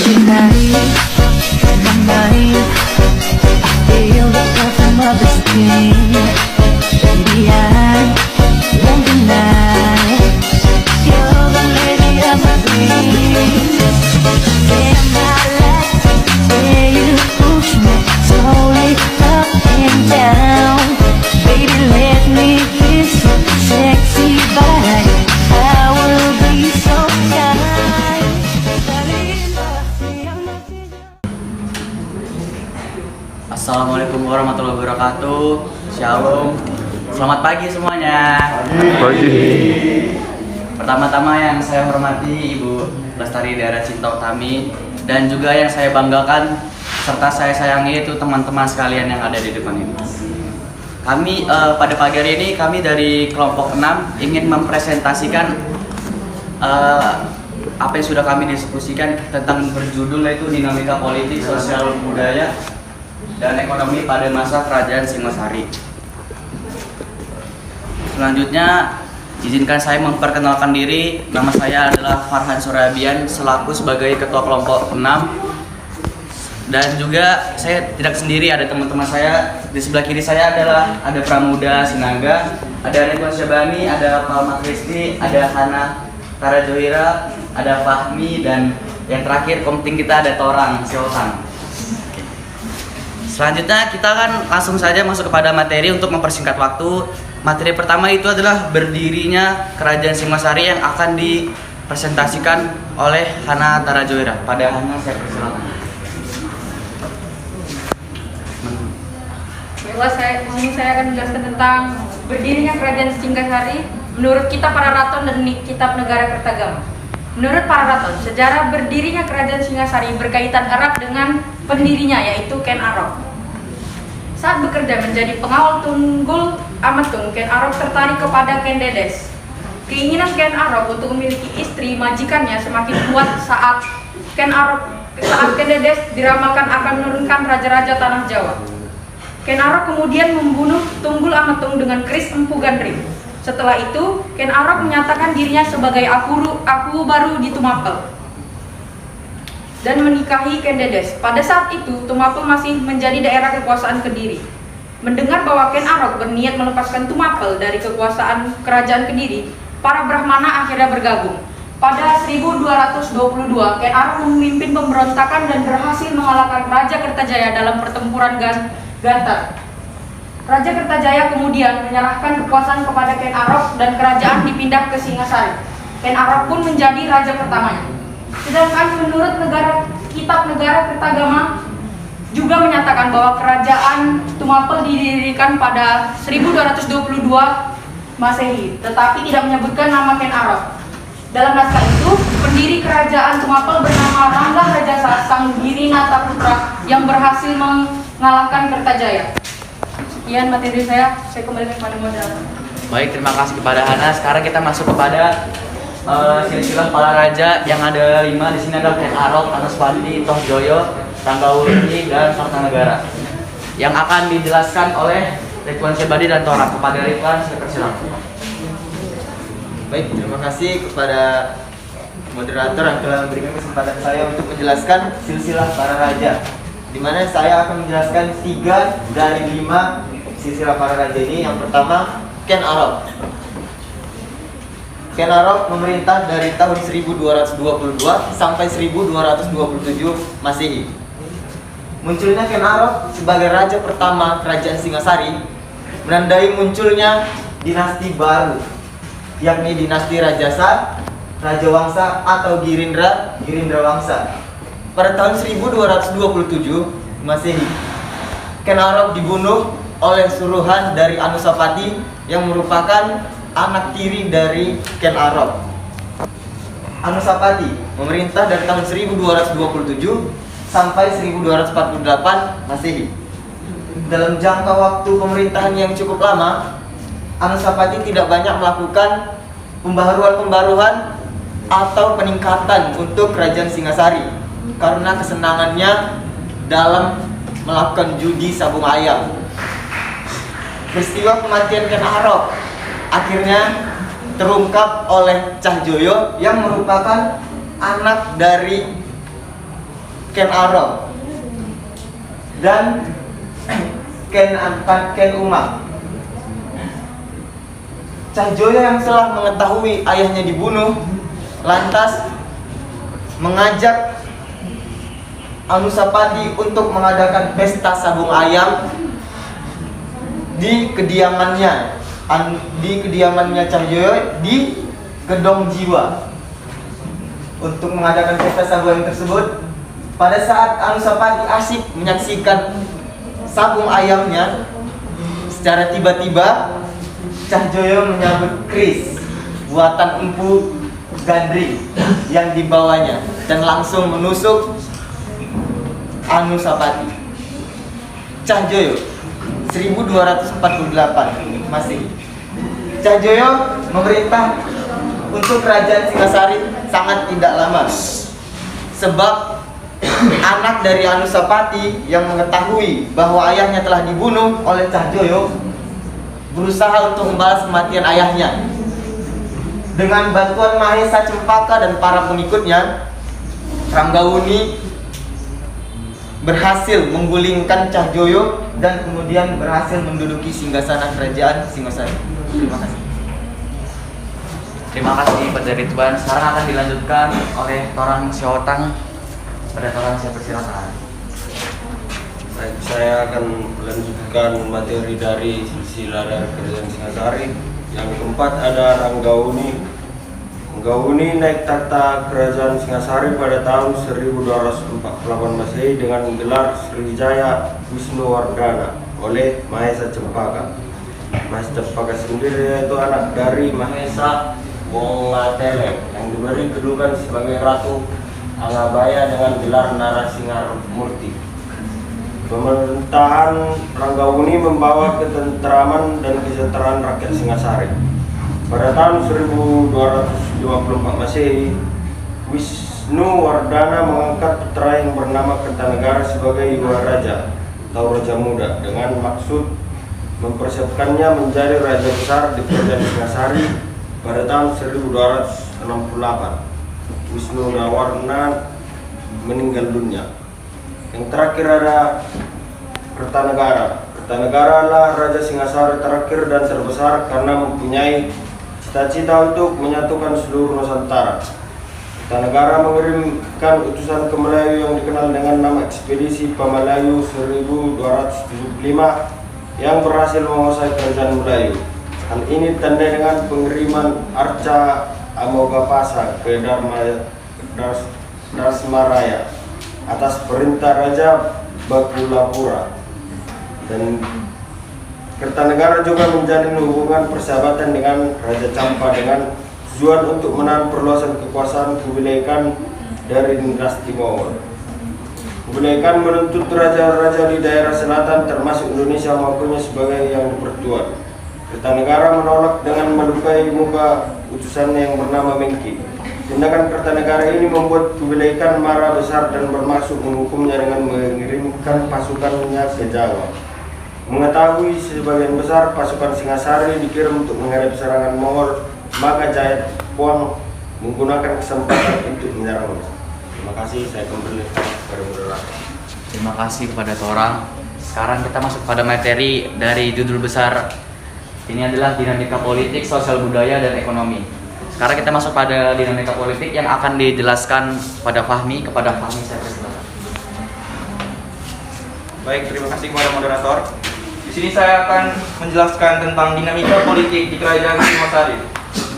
Every night in my mind, I feel the perfume of the skin. Baby, I won't deny you're the lady of my dreams. Say I'm not like say you push me slowly up and down. Baby, let me kiss your sexy body. I will be so kind. Assalamualaikum warahmatullahi wabarakatuh. Shalom. Selamat pagi semuanya. Pagi. Pertama-tama yang saya hormati Ibu Lestari Daerah Cinta Utami, dan juga yang saya banggakan serta saya sayangi itu teman-teman sekalian yang ada di depan ini. Kami pada pagi hari ini kami dari kelompok 6 ingin mempresentasikan apa yang sudah kami diskusikan tentang berjudul yaitu dinamika politik, sosial, budaya, dan ekonomi pada masa Kerajaan Singosari. Selanjutnya, izinkan saya memperkenalkan diri. Nama saya adalah Farhan Surabian selaku sebagai ketua kelompok 6. Dan juga saya tidak sendiri, ada teman-teman saya. Di sebelah kiri saya ada Pramuda Sinaga, ada Ridwan Syabani, ada Palma Kristi, ada Hana Karajohira, ada Fahmi, dan yang terakhir komting kita ada Torang Siotan. Selanjutnya kita akan langsung saja masuk kepada materi untuk mempersingkat waktu. Materi pertama itu adalah berdirinya Kerajaan Singosari yang akan dipresentasikan oleh Hana Tarajohira. Pada Hana saya persilakan. Baiklah, saya akan menjelaskan tentang berdirinya Kerajaan Singosari menurut kitab Pararaton dan kitab Negara Kertagama. Menurut Pararaton, sejarah berdirinya Kerajaan Singosari berkaitan erat dengan pendirinya, yaitu Ken Arok. Saat bekerja menjadi pengawal Tunggul Ametung, Ken Arok tertarik kepada Ken Dedes. Keinginan Ken Arok untuk memiliki istri majikannya semakin kuat saat Ken Dedes diramalkan akan menurunkan raja-raja tanah Jawa. Ken Arok kemudian membunuh Tunggul Ametung dengan keris Empu Gandring. Setelah itu, Ken Arok menyatakan dirinya sebagai aku baru di Tumapel dan menikahi Ken Dedes. Pada saat itu, Tumapel masih menjadi daerah kekuasaan Kediri. Mendengar bahwa Ken Arok berniat melepaskan Tumapel dari kekuasaan kerajaan Kediri, para Brahmana akhirnya bergabung. Pada 1222, Ken Arok memimpin pemberontakan dan berhasil mengalahkan Raja Kertajaya dalam pertempuran Gantar. Raja Kertajaya kemudian menyerahkan kekuasaan kepada Ken Arok dan kerajaan dipindah ke Singasari. Ken Arok pun menjadi raja pertamanya. Sedangkan menurut kitab Negara Kertagama juga menyatakan bahwa kerajaan Tumapel didirikan pada 1222 Masehi, tetapi tidak menyebutkan nama Ken Arok. Dalam naskah itu, pendiri kerajaan Tumapel bernama Ranggah Rajasa Sanggiri Nata Putra yang berhasil mengalahkan Kertajaya. Sekian materi saya kembalikan kepada moderator. Baik, terima kasih kepada Hana. Sekarang kita masuk kepada silsilah para raja yang ada 5. Di sini ada Ken Arok, Anaspati, Toh Joyo, Ranggawuni, dan Kartanegara yang akan dijelaskan oleh Ridwan Syabani dan Torang. Kepada Ridwan, saya persilakan. Baik, terima kasih kepada moderator yang telah memberikan kesempatan saya untuk menjelaskan silsilah para raja, di mana saya akan menjelaskan 3 dari 5 silsilah para raja ini. Yang pertama, Ken Arok. Ken Arok memerintah dari tahun 1222 sampai 1227 Masehi. Munculnya Ken Arok sebagai raja pertama Kerajaan Singasari menandai munculnya dinasti baru, yakni dinasti Rajasa, Raja Wangsa atau Girindra Wangsa. Pada tahun 1227 Masehi, Ken Arok dibunuh oleh suruhan dari Anusapati yang merupakan anak tiri dari Ken Arok. Anusapati memerintah dari tahun 1227 sampai 1248 Masehi. Dalam jangka waktu pemerintahan yang cukup lama, Anusapati tidak banyak melakukan pembaharuan atau peningkatan untuk Kerajaan Singasari karena kesenangannya dalam melakukan judi sabung ayam. Peristiwa kematian Ken Arok akhirnya terungkap oleh Cah Joyo yang merupakan anak dari Ken Arok dan Ken Umang. Cahjoyo yang telah mengetahui ayahnya dibunuh lantas mengajak Anusapati untuk mengadakan pesta sabung ayam di kediamannya Cahjoyo di Gedong Jiwa. Untuk mengadakan pesta sabung ayam tersebut, pada saat Anusapati asik menyaksikan sabung ayamnya, secara tiba-tiba Cahjoyo menyambut keris buatan Empu Gandring yang dibawanya dan langsung menusuk Anusapati. Cahjoyo 1248 Masehi. Cahjoyo memerintah untuk kerajaan Singasari sangat tidak lama, sebab anak dari Anusapati yang mengetahui bahwa ayahnya telah dibunuh oleh Cahjoyo berusaha untuk membalas kematian ayahnya. Dengan bantuan Mahesa Cempaka dan para pengikutnya, Ranggawuni berhasil menggulingkan Cahjoyo dan kemudian berhasil menduduki singgasana kerajaan Singasari. Terima kasih. Terima kasih Pak Ridwan. Sekarang akan dilanjutkan oleh Torang Siotang. Pada Torang saya persilakan. Baik, saya akan melanjutkan materi dari silsilah dari kerajaan Singasari. Yang keempat ada Ranggawuni. Ranggawuni naik tahta kerajaan Singasari pada tahun 1248 Masehi dengan gelar Srijaya Wisnuwardana oleh Mahesa Cempaka. Mahesa Cempaka sendiri yaitu anak dari Mahesa Wongateleng yang diberi kedudukan sebagai Ratu Angabaya dengan gelar Narasingamurti. Pemerintahan Ranggawuni membawa ketentraman dan kesejahteraan rakyat Singasari. Pada tahun 1224 Masehi, Wisnuwardana mengangkat putra yang bernama Kertanegara sebagai Yuwa Raja atau Raja Muda dengan maksud mempersiapkannya menjadi Raja Besar di kerajaan Singasari pada tahun 1268. Wisnuwardana meninggal dunia. Yang terakhir ada Kertanegara. Kertanegara adalah Raja Singasari terakhir dan terbesar karena mempunyai cita-cita untuk menyatukan seluruh Nusantara. Kertanegara mengirimkan utusan ke Melayu yang dikenal dengan nama Ekspedisi Pamalayu 1275 yang berhasil menguasai kerajaan Melayu. Hal ini ditandai dengan pengiriman Arca Amogapasa ke Darsmaraya atas perintah Raja Bakulapura. Dan Kertanegara juga menjalin hubungan persahabatan dengan Raja Campa dengan tujuan untuk menahan perluasan kekuasaan Kubilai dari dinasti Mongol. Kubilai menuntut raja-raja di daerah selatan termasuk Indonesia mengakuinya sebagai yang dipertuan. Kertanegara menolak dengan melukai muka utusannya yang bernama Mengki. Tindakan Kertanegara ini membuat Kubilai marah besar dan bermaksud menghukumnya dengan mengirimkan pasukannya ke Jawa. Mengetahui sebagian besar pasukan Singasari dikirim untuk menghadapi serangan Mongol, maka Jayapuang menggunakan kesempatan untuk menyerangnya. Terima kasih, saya kembali kepada moderator. Terima kasih kepada Torang. Sekarang kita masuk pada materi dari judul besar. Ini adalah dinamika politik, sosial budaya, dan ekonomi. Sekarang kita masuk pada dinamika politik yang akan dijelaskan pada Fahmi. Kepada Fahmi saya persilakan. Baik, terima kasih kepada moderator. Di sini saya akan menjelaskan tentang dinamika politik di Kerajaan Singosari.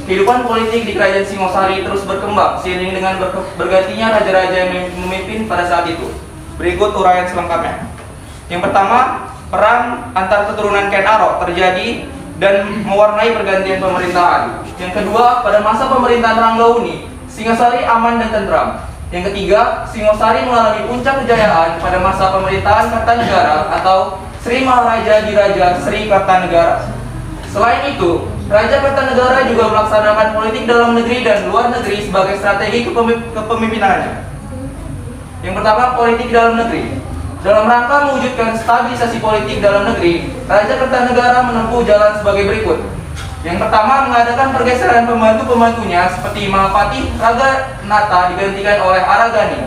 Kehidupan politik di Kerajaan Singosari terus berkembang seiring dengan bergantinya raja-raja yang memimpin pada saat itu. Berikut uraian selengkapnya. Yang pertama, perang antar keturunan Ken Arok terjadi dan mewarnai pergantian pemerintahan. Yang kedua, pada masa pemerintahan Ranggawuni, Singasari aman dan tentram. Yang ketiga, Singosari mengalami puncak kejayaan pada masa pemerintahan Kertanegara atau Sri Maharaja Diraja Sri Kertanegara. Selain itu, Raja Kertanegara juga melaksanakan politik dalam negeri dan luar negeri sebagai strategi kepemimpinannya. Yang pertama, politik dalam negeri. Dalam rangka mewujudkan stabilisasi politik dalam negeri, Raja Kertanegara menempuh jalan sebagai berikut. Yang pertama, mengadakan pergeseran pembantu-pembantunya seperti Mahapati Raga Nata digantikan oleh Aragani.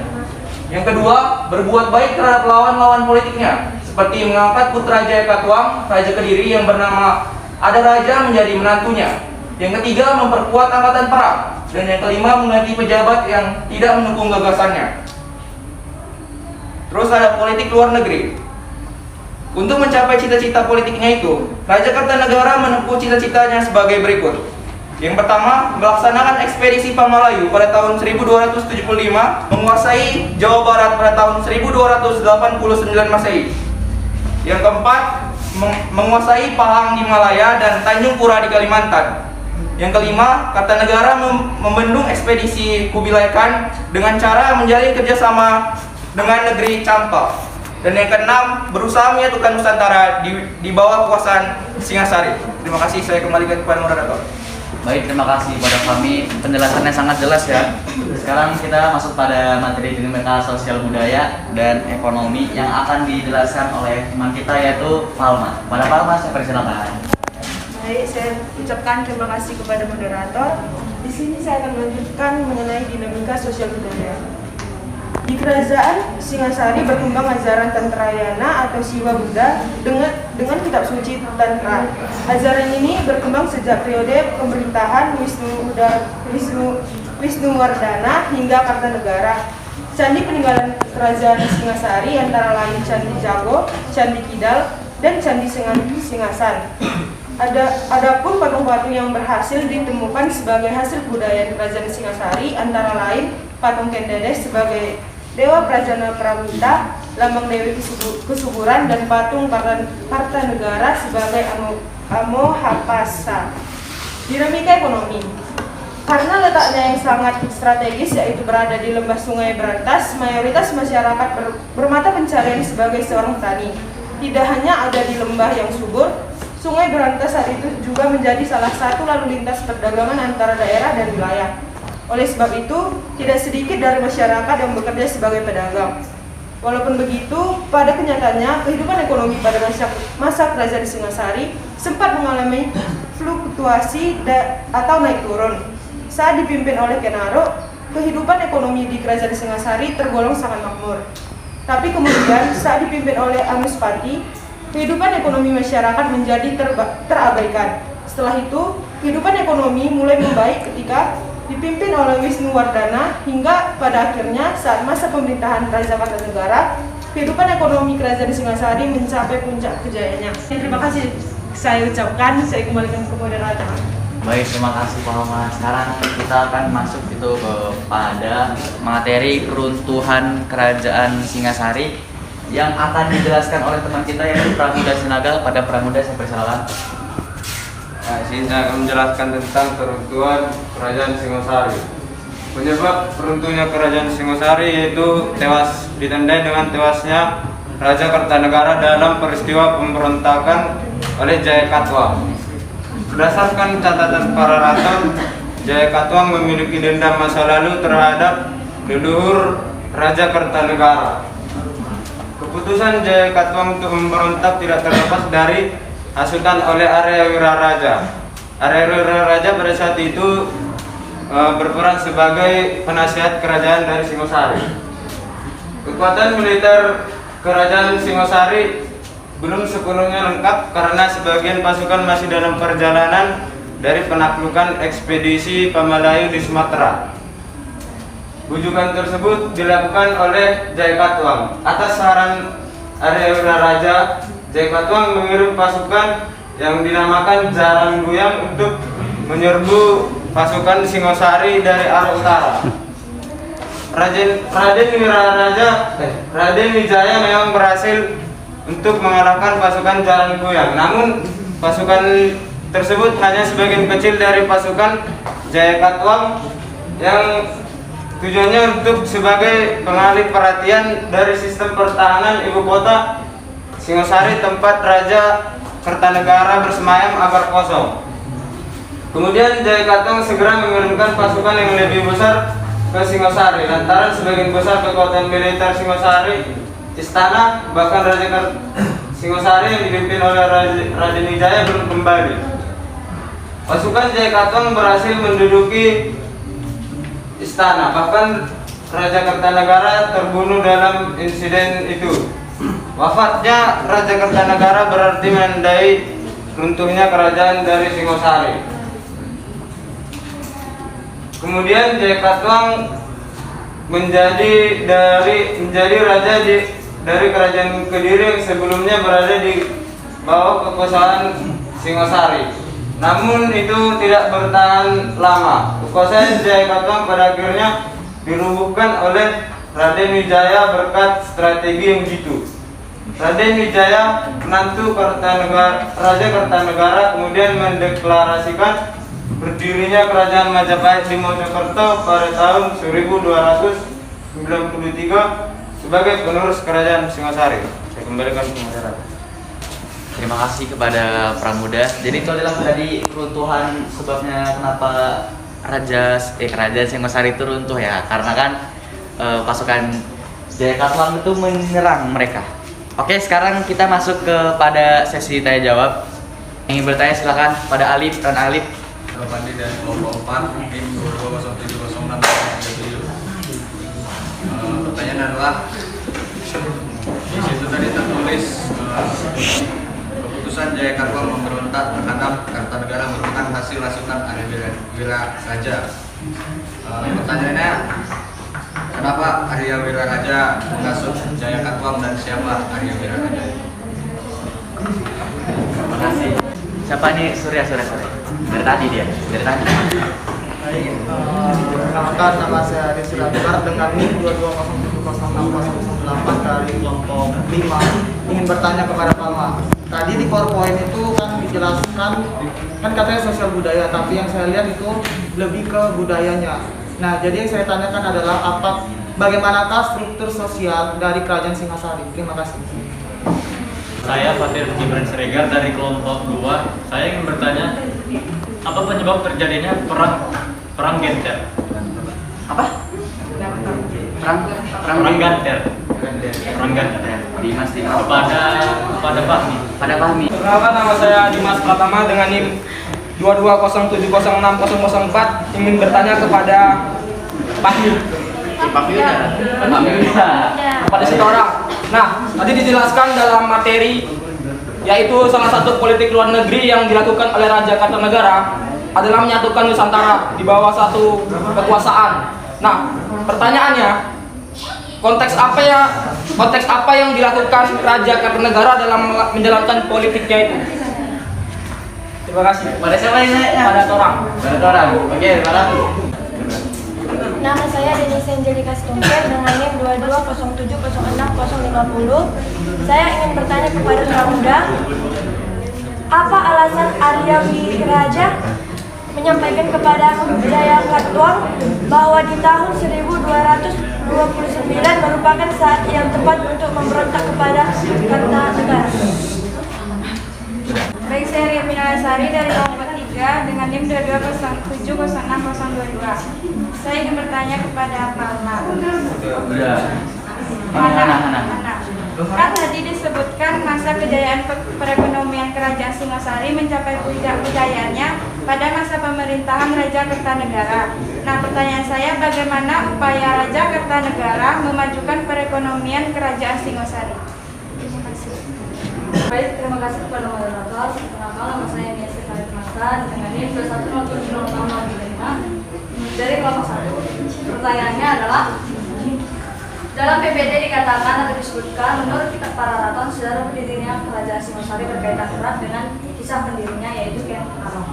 Yang kedua, berbuat baik terhadap lawan-lawan politiknya, seperti mengangkat putra Jaya Katuang, Raja Kediri yang bernama Ada Raja menjadi menantunya. Yang ketiga, memperkuat angkatan perang. Dan yang kelima, mengganti pejabat yang tidak mendukung gagasannya. Terus ada politik luar negeri. Untuk mencapai cita-cita politiknya itu, Raja Kertanegara menempuh cita-citanya sebagai berikut. Yang pertama, melaksanakan ekspedisi Pamalayu pada tahun 1275, menguasai Jawa Barat pada tahun 1289 Masehi. Yang keempat, menguasai Pahang di Malaya dan Tanjung Pura di Kalimantan. Yang kelima, Kertanegara membendung ekspedisi Kubilai Khan dengan cara menjalin kerjasama dengan negeri Campa. Dan yang keenam, berusaha menyatukan Nusantara di bawah kekuasaan Singasari. Terima kasih, saya kembalikan kepada moderator. Baik, terima kasih kepada kami. Penjelasannya sangat jelas ya. Sekarang kita masuk pada materi dinamika sosial budaya dan ekonomi yang akan dijelaskan oleh teman kita yaitu Palma. Pada Palma, saya persilakan. Baik, saya ucapkan terima kasih kepada moderator. Di sini saya akan melanjutkan mengenai dinamika sosial budaya. Di kerajaan Singasari berkembang ajaran Tantrayana atau Siwa Buddha dengan kitab suci Tantra. Ajaran ini berkembang sejak periode pemerintahan Wisnuwardana hingga Kartanegara. Candi peninggalan kerajaan Singasari antara lain Candi Jago, Candi Kidal, dan Candi Singasan. Adapun patung-patung yang berhasil ditemukan sebagai hasil budaya kerajaan Singasari antara lain patung Kendedes sebagai Dewa Prajana Pramuta, lambang Dewi Kesuburan, dan patung Kartanegara sebagai Amohapasa. Dinamika ekonomi. Karena letaknya yang sangat strategis yaitu berada di lembah Sungai Berantas, mayoritas masyarakat bermata pencarian sebagai seorang petani. Tidak hanya ada di lembah yang subur, Sungai Berantas saat itu juga menjadi salah satu lalu lintas perdagangan antara daerah dan wilayah. Oleh sebab itu, tidak sedikit dari masyarakat yang bekerja sebagai pedagang. Walaupun begitu, pada kenyataannya, kehidupan ekonomi pada masa kerajaan Singasari sempat mengalami fluktuasi atau naik turun. Saat dipimpin oleh Kenaro, kehidupan ekonomi di kerajaan Singasari tergolong sangat makmur. Tapi kemudian, saat dipimpin oleh Anuspati, kehidupan ekonomi masyarakat menjadi terabaikan. Setelah itu, kehidupan ekonomi mulai membaik ketika dipimpin oleh Wisnuwardana hingga pada akhirnya saat masa pemerintahan Raja Kartanegara, kehidupan ekonomi kerajaan Singasari mencapai puncak kejayaannya. Terima kasih saya ucapkan, saya kembalikan ke moderator. Baik, terima kasih Pak Homa. Sekarang kita akan masuk kepada materi keruntuhan kerajaan Singasari yang akan dijelaskan oleh teman kita yaitu Pramuda Sinaga. Pada Pramuda, saya persilakan. Sini saya akan menjelaskan tentang keruntuhan kerajaan Singasari. Penyebab runtuhnya kerajaan Singasari yaitu ditandai dengan tewasnya Raja Kertanegara dalam peristiwa pemberontakan oleh Jaya Katuang. Berdasarkan catatan para raton, Jaya Katuang memiliki dendam masa lalu terhadap leluhur Raja Kertanegara. Keputusan Jaya Katuang untuk memberontak tidak terlepas dari hasutan oleh Arya Wiraraja. Arya Wiraraja pada saat itu berperan sebagai penasihat kerajaan dari Singosari. Kekuatan militer kerajaan Singosari belum sepenuhnya lengkap karena sebagian pasukan masih dalam perjalanan dari penaklukan ekspedisi Pamalayu di Sumatera. Bujukan tersebut dilakukan oleh Jaya Katuang. Atas saran Arya Wiraraja, Jaya Katuang mengirim pasukan yang dinamakan Jaran Guyang untuk menyerbu pasukan Singosari dari arah utara. Raden Wijaya memang berhasil untuk mengalahkan pasukan Jaran Guyang. Namun pasukan tersebut hanya sebagian kecil dari pasukan Jaya Katuang yang tujuannya untuk sebagai pengalih perhatian dari sistem pertahanan ibu kota Singosari tempat Raja Kertanegara bersemayam agar kosong. Kemudian Jaya Katuang segera mengirimkan pasukan yang lebih besar ke Singosari lantaran sebagian besar kekuatan militer Singosari, istana, bahkan Raja Singosari yang dipimpin oleh Raden Wijaya belum kembali. Pasukan Jaya Katuang berhasil menduduki istana, bahkan Raja Kertanegara terbunuh dalam insiden itu. Wafatnya Raja Kertanegara berarti menandai runtuhnya kerajaan dari Singosari. Kemudian Jayakatwang menjadi raja dari kerajaan Kediri yang sebelumnya berada di bawah kekuasaan Singosari. Namun itu tidak bertahan lama. Kekuasaan Jayakatwang pada akhirnya dirubuhkan oleh Raden Wijaya berkat strategi yang jitu. Raden Wijaya, menantu Raja Kertanegara, kemudian mendeklarasikan berdirinya Kerajaan Majapahit di Mojokerto pada tahun 1293 sebagai penerus Kerajaan Singosari. Saya kembalikan ke masyarakat. Terima kasih kepada Pramuda. Jadi itu adalah tadi keruntuhan sebabnya kenapa Kerajaan Singosari itu runtuh ya, karena kan pasukan Jayakatwang itu menyerang mereka. Oke, sekarang kita masuk kepada sesi tanya jawab. Yang ingin bertanya silakan pada Alif dan Alif. Pandi dari kelompok 4 tim 220706. Pertanyaan adalah di situ tadi tertulis keputusan Jayakatwang memberontak terhadap Kartanegara merupakan hasil rasukan Arya Wiraraja. Pertanyaannya, kenapa Arya Wiraraja menghasut Jayakatwang dan siapa Arya Wiraraja? Terima kasih. Siapa nih? Surya. Dari tadi dia. Perkenalkan, nama saya Rizky Akbar dengan NIM 22070608 dari kelompok 5. Ingin bertanya kepada Palma. Tadi di PowerPoint itu kan dijelaskan, kan katanya sosial budaya, tapi yang saya lihat itu lebih ke budayanya. Nah, jadi yang saya tanyakan adalah bagaimanakah struktur sosial dari Kerajaan Singosari? Terima kasih. Saya Fatir Gibran Siregar dari kelompok 2. Saya ingin bertanya, apa penyebab terjadinya perang Genter? Apa? Perang Genter. Dimas Kepada Fahmi. Pada Fahmi. Perkenalkan, nama saya Dimas Pratama dengan NIM 22070604. Ingin bertanya kepada Fahmi. Kepada satu orang. Nah, tadi dijelaskan dalam materi, yaitu salah satu politik luar negeri yang dilakukan oleh Raja Kartanegara adalah menyatukan Nusantara di bawah satu kekuasaan. Nah, pertanyaannya, konteks apa yang dilakukan Raja Kartanegara dalam menjalankan politiknya itu? Terima kasih. Pada siapa ini? Pada orang. Oke, pada. Nama saya Denis Angelika Stumper dengan NIM 22070650. Saya ingin bertanya kepada Pramuda, apa alasan Arya Wiraraja menyampaikan kepada Jayakatwang bahwa di tahun 1229 merupakan saat yang tepat untuk memberontak kepada Kartanegara? Baik, saya Ria Pinalasari dari kelompok 3 dengan NIM 22070622. Saya ingin bertanya kepada Palma. Hana. Kan tadi disebutkan masa kejayaan perekonomian Kerajaan Singosari mencapai puncak kejayaannya pada masa pemerintahan Raja Kertanegara. Nah, pertanyaan saya, bagaimana upaya Raja Kertanegara memajukan perekonomian Kerajaan Singosari? Terima kasih. Baik, terima kasih kepada moderator. Perkenalkan, nama saya Niasi Fatimatan dengan NIM 21070605 dari kelompok 1. Pertanyaannya adalah, dalam PPT dikatakan atau disebutkan menurut kitab Pararaton sejarah berdirinya Kerajaan Singosari berkaitan erat dengan kisah pendirinya, yaitu Ken Arok.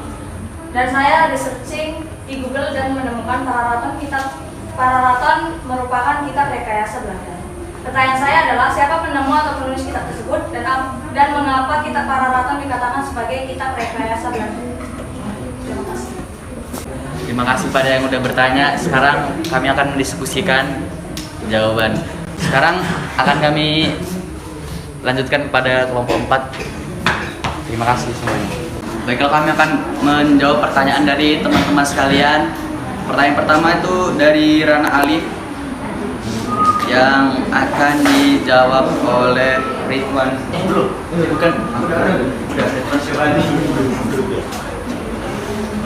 Dan saya di-searching di Google dan menemukan Pararaton merupakan kitab rekayasa Belanda. Pertanyaan saya adalah, siapa penemu atau penulis kitab tersebut dan mengapa kitab Pararaton dikatakan sebagai kitab rekayasa Belanda? Terima kasih. Terima kasih pada yang udah bertanya. Sekarang kami akan mendiskusikan jawaban. Sekarang akan kami lanjutkan kepada kelompok 4. Terima kasih semuanya. Baiklah, kami akan menjawab pertanyaan dari teman-teman sekalian. Pertanyaan pertama itu dari Rana Alif yang akan dijawab oleh Ridwan. Bukan. Udah Ridwan Syuhani.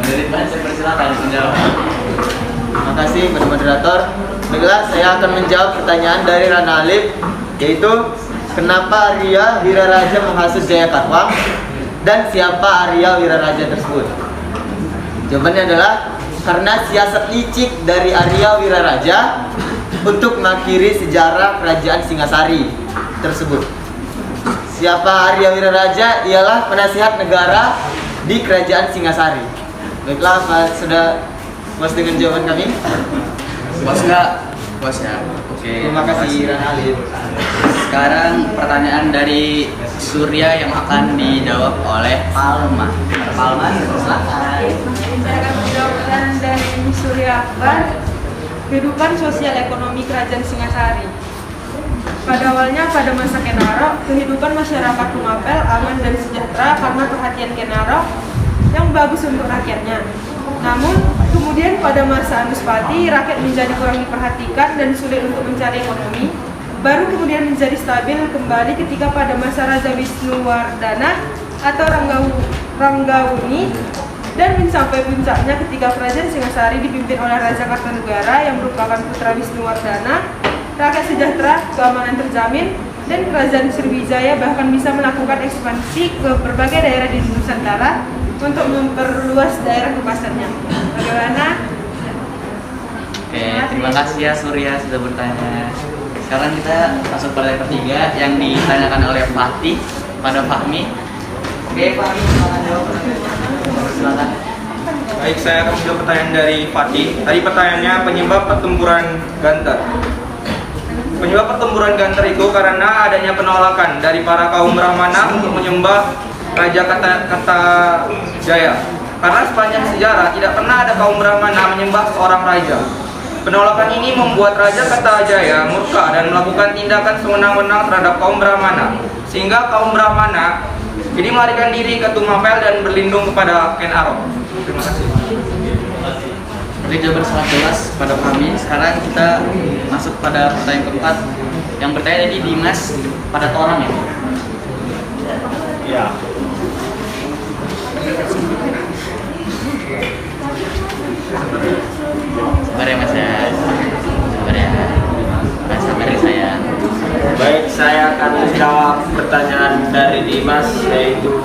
Ridwan, saya persilakan menjawab. Terima kasih kepada moderator. Baiklah, saya akan menjawab pertanyaan dari Rana Alif, yaitu kenapa Arya Wiraraja menghasut Jaya Katwang dan siapa Arya Wiraraja tersebut? Jawabannya adalah karena siasat licik dari Arya Wiraraja untuk mengakhiri sejarah kerajaan Singasari tersebut. Siapa Arya Wiraraja? Ialah penasihat negara di kerajaan Singasari. Baiklah, Pak, sudah puas dengan jawaban kami? Puas nggak? Puas ya. Oke. Terima kasih Rana Alif. Sekarang pertanyaan dari Surya yang akan dijawab oleh Palma. Palma, silakan. Saya akan menjawab pertanyaan dari Surya Akbar. Kehidupan sosial ekonomi kerajaan Singasari. Pada awalnya pada masa Ken Arok, kehidupan masyarakat Tumapel aman dan sejahtera karena perhatian Ken Arok yang bagus untuk rakyatnya. Namun, kemudian pada masa Anuspati, rakyat menjadi kurang diperhatikan dan sulit untuk mencari ekonomi. Baru kemudian menjadi stabil kembali ketika pada masa Raja Wisnuwardana atau Ranggawuni, dan mencapai puncaknya ketika kerajaan Singasari dipimpin oleh Raja Kartanegara yang merupakan putra Wisnuwardana. Rakyat sejahtera, keamanan terjamin, dan kerajaan Sriwijaya bahkan bisa melakukan ekspansi ke berbagai daerah di Nusantara untuk memperluas daerah kekuasaannya. Bagaimana? Oke, terima kasih ya Surya sudah bertanya. Sekarang kita masuk pada yang ketiga yang ditanyakan oleh Fatih pada Fahmi. Oke, Fahmi, silakan jawab. Silakan. Baik, saya akan menjawab pertanyaan dari Fatih. Tadi pertanyaannya penyebab pertempuran Ganter. Penyebab pertempuran Ganter itu karena adanya penolakan dari para kaum Brahmana untuk menyembah Raja Kartajaya. Karena sepanjang sejarah tidak pernah ada kaum Brahmana menyembah seorang raja. Penolakan ini membuat Raja Kartajaya murka dan melakukan tindakan sewenang-wenang terhadap kaum Brahmana, sehingga kaum Brahmana jadi melarikan diri ke Tumapel dan berlindung kepada Ken Arok. Terima kasih. Oke, jawaban sangat jelas pada kami. Sekarang kita masuk pada pertanyaan keempat yang bertanya dari Dimas pada Torang ya. Ya. Sabar ya Mas ya. Sabar ya. Mas, sabar ya saya. Baik, saya akan menjawab pertanyaan dari Dimas, yaitu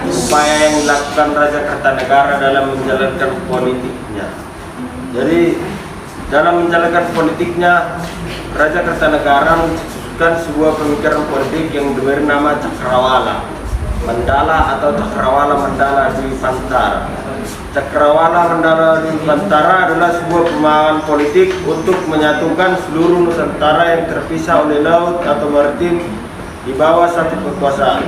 upaya yang dilakukan Raja Kartanegara dalam menjalankan politiknya. Jadi dalam menjalankan politiknya, Raja Kartanegara mencetuskan sebuah pemikiran politik yang diberi nama Cakrawala Mandala atau Cakrawala Mandala Dwipantara. Cakrawala Mandala Dwipantara adalah sebuah pemahaman politik untuk menyatukan seluruh Nusantara yang terpisah oleh laut atau maritim di bawah satu kekuasaan.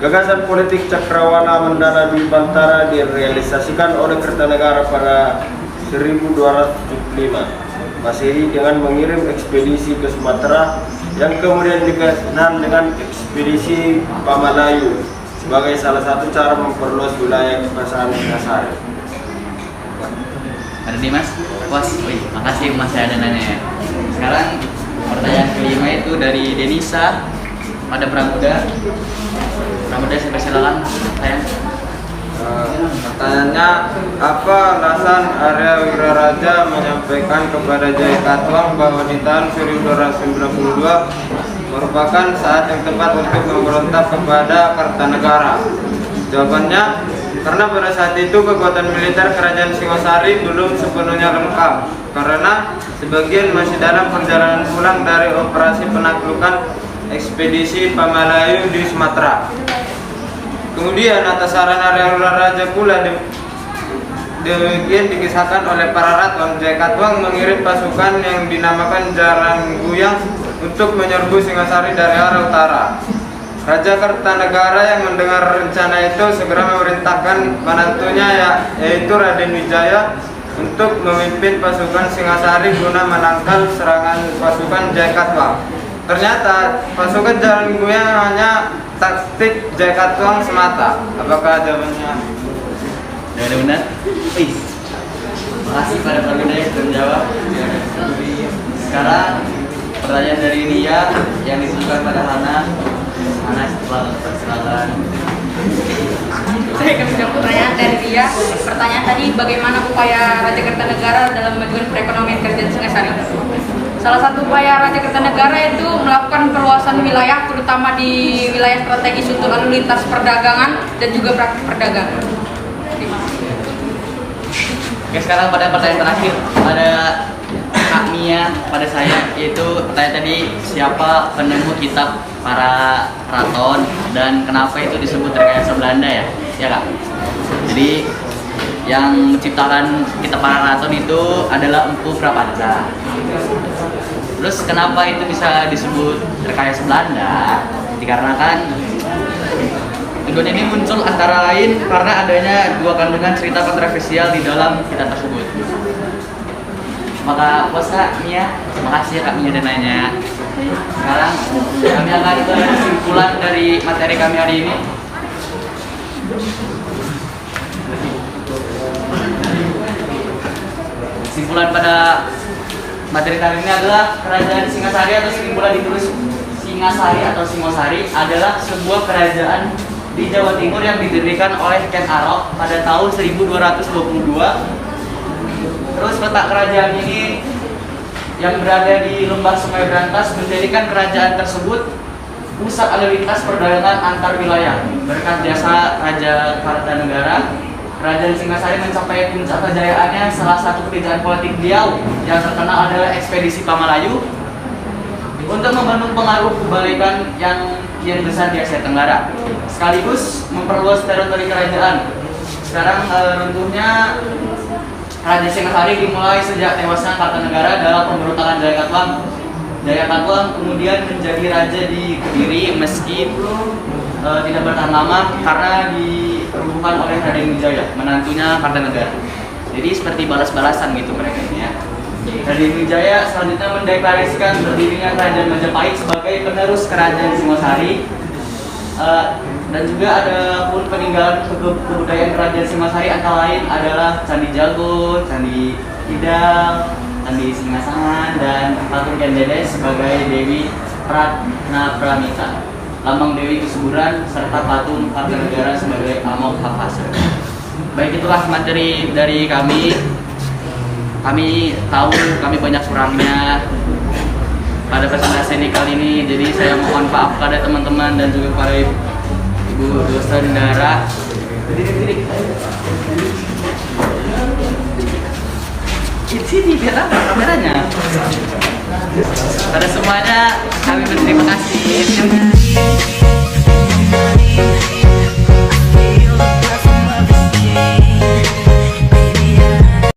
Gagasan politik Cakrawala Mandala Dwipantara direalisasikan oleh Kertanegara pada 1275 Masehi dengan mengirim ekspedisi ke Sumatera yang kemudian dikenal dengan ekspedisi Pamalayu sebagai salah satu cara memperluas wilayah kekuasaan Singasari. Ada Dimas? Puas? Wih, makasih Mas saya ada nanya ya. Sekarang pertanyaan kelima itu dari Denisa pada Pramuda. Pramuda, silakan sayang. Pertanyaannya, apa alasan Arya Wiraraja menyampaikan kepada Jaya Katwang bahwa di tahun 1292 merupakan saat yang tepat untuk memberontak kepada Kartanegara? Jawabannya, karena pada saat itu kekuatan militer kerajaan Singasari belum sepenuhnya lengkap, karena sebagian masih dalam perjalanan pulang dari operasi penaklukan ekspedisi Pamalayu di Sumatera. Kemudian atas saran Arya Wiraraja pula demikian dikisahkan oleh para raton, Jaya Katwang mengirim pasukan yang dinamakan Jaran Guyang untuk menyerbu Singasari dari arah utara. Raja Kartanegara yang mendengar rencana itu segera memerintahkan menantunya yaitu Raden Wijaya untuk memimpin pasukan Singasari guna menangkal serangan pasukan Jaya Katwang. Ternyata pasukan Jaran Guyang hanya taktik Jaya Katwang semata. Apakah jawabannya? Jawabannya benar? Wih, makasih pada Pramuda yang sudah menjawab. Sekarang pertanyaan dari Ria yang ditujukan pada Hana. Hana, silakan. saya akan menjawab pertanyaan dari dia. Pertanyaan tadi, bagaimana upaya Raja Kertanegara dalam memajukan perekonomian Kerajaan Singasari? Salah satu upaya Raja Kertanegara itu melakukan perluasan wilayah, terutama di wilayah strategis untuk lalu lintas perdagangan dan juga praktik perdagangan. Terima kasih. Oke, sekarang pada pertanyaan terakhir pada Kak Mia, pada saya, yaitu pertanyaan tadi, siapa penemu kitab para Raton dan kenapa itu disebut rekayasa Belanda ya? Ya Kak? Jadi yang menciptakan kitab para Raton itu adalah Empu Prapanca. Terus kenapa itu bisa disebut rekayasa Belanda? Dikarenakan tuduhan ini muncul antara lain karena adanya dua kandungan cerita kontroversial di dalam kitab tersebut. Maka puas Kak Mia, terima kasih ya Kak Mia dan nanya. Sekarang kami akan ke kesimpulan dari materi kami hari ini. Kesimpulan pada materi kali ini adalah Kerajaan Singasari atau kesimpulan ditulis Singasari atau Singosari adalah sebuah kerajaan di Jawa Timur yang didirikan oleh Ken Arok pada tahun 1222. Terus letak kerajaan ini yang berada di Lembah Sungai Brantas menjadikan kerajaan tersebut pusat lalu lintas perdagangan antar wilayah. Berkat jasa Raja Kartanegara, Kerajaan Singasari mencapai puncak kejayaannya. Salah satu pekerjaan politik beliau yang terkenal adalah ekspedisi Pamalayu untuk membendung pengaruh kebalikan yang kian besar di Asia Tenggara, sekaligus memperluas teritori kerajaan. Sekarang runtuhnya Kerajaan Singasari dimulai sejak tewasnya Kartanegara dalam pemberontakan Jayakatwang. Jayakatwang kemudian menjadi raja di Kediri meski tidak bertahan lama karena dirubuhkan oleh Raden Wijaya, menantunya Kartanegara. Jadi seperti balas-balasan gitu mereka ini ya. Raden Wijaya selanjutnya mendeklarasikan berdirinya Kerajaan Majapahit sebagai penerus Kerajaan Singosari. Dan juga ada pun peninggalan kebudayaan Kerajaan Singasari antara lain adalah Candi Jago, Candi Kidal, Candi Singasangan, dan patung Kendedes sebagai Dewi Pratnapramita, lambang Dewi Kesuburan, serta patung Kartanegara sebagai Amok Hafasa. Baik, itulah materi dari kami. Kami tahu kami banyak kurangnya pada presentasi ini kali ini, jadi saya mohon maaf pada teman-teman dan juga para ibu dosen Dara. Sini biar apa kameranya. Pada semuanya kami berterima kasih.